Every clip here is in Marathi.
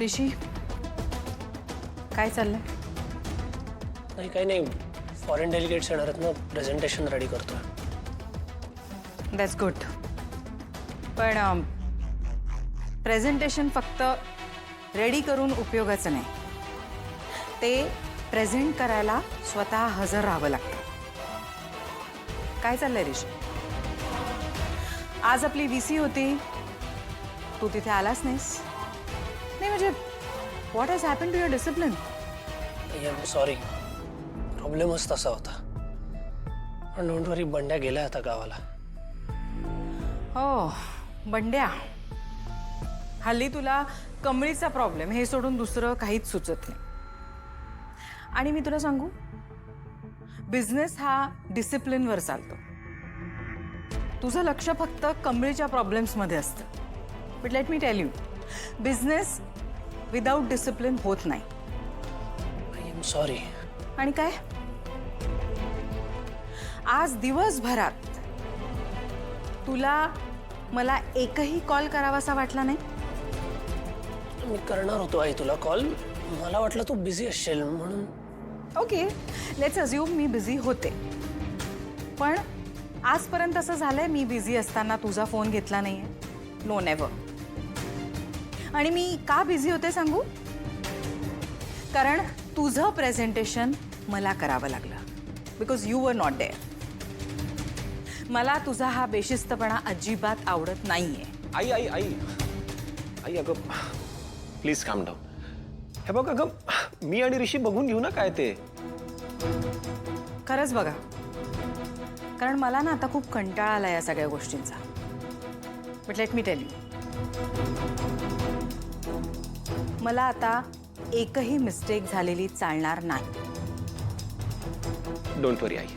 ऋषी काय चाललंय? नाही काही नाही, फॉरेन डेलिगेट्स येणार आहेत ना, प्रेझेंटेशन रेडी करतोय. That's good. पण प्रेझेंटेशन फक्त रेडी करून उपयोगाचं नाही, ते प्रेझेंट करायला स्वतः हजर राहावं लागतं. काय चाललंय ऋषी? आज आपली VC होती, तू तिथे आलास नाहीस. नाही म्हणजे what has happen to your discipline? I am sorry, प्रॉब्लेमच तसा होता. पण डोंट वरी, बंड्या गेल्या आता गावाला. हो बंड्या, हल्ली तुला कमळीचा प्रॉब्लेम हे सोडून दुसरं काहीच सुचत नाही. आणि मी तुला सांगू, बिझनेस हा डिसिप्लिनवर चालतो. तुझं लक्ष फक्त कमळीच्या प्रॉब्लेम्समध्ये असतं. But let me tell you, business without discipline होत नाही. I am sorry. आणि काय, आज दिवसभरात तुला मला एकही कॉल करावासा वाटला नाही? मी करणार होतो आई तुला कॉल, मला वाटलं तू बिझी असशील म्हणून. Okay, let's assume me busy होते, पण आजपर्यंत असं झालंय मी बिझी असताना तुझा फोन घेतला नाहीये? No, never. आणि मी का बिझी होते सांगू? कारण तुझं प्रेझेंटेशन मला करावं लागलं, because you were not there. मला तुझा हा बेशिस्तपणा अजिबात आवडत नाहीये. आई आई आई आई, अगं प्लीज काम डाऊन. हे बघ अगं, मी आणि ऋषी बघून घेऊ ना काय ते. खरंच बघा, कारण मला ना आता खूप कंटाळा आला या सगळ्या गोष्टींचा. But let me tell you, मला आता एकही मिस्टेक झालेली चालणार नाही. Don't worry I.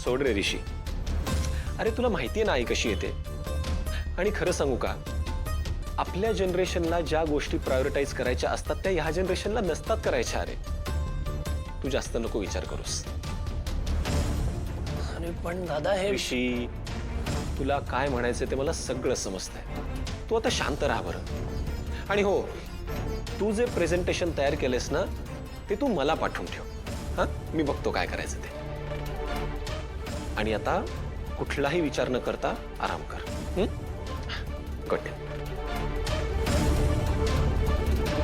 सोड रे ऋषी. अरे तुला माहितीये ना आई कशी येते. आणि खरं सांगू का, आपल्या जनरेशनला ज्या गोष्टी प्रायोरिटाईज करायच्या असतात त्या ह्या जनरेशनला नसतात करायच्या. अरे तू जास्त नको विचार करूस. अरे पण दादा, हे ऋषी, तुला काय म्हणायचं ते मला सगळं समजतंय. तू आता शांत राहा बरं. आणि हो, तू जे प्रेझेंटेशन तयार केलेस ना, ते तू मला पाठवून ठेव. हां, मी बघतो काय करायचं ते. आणि आता कुठलाही विचार न करता आराम कर. गुड.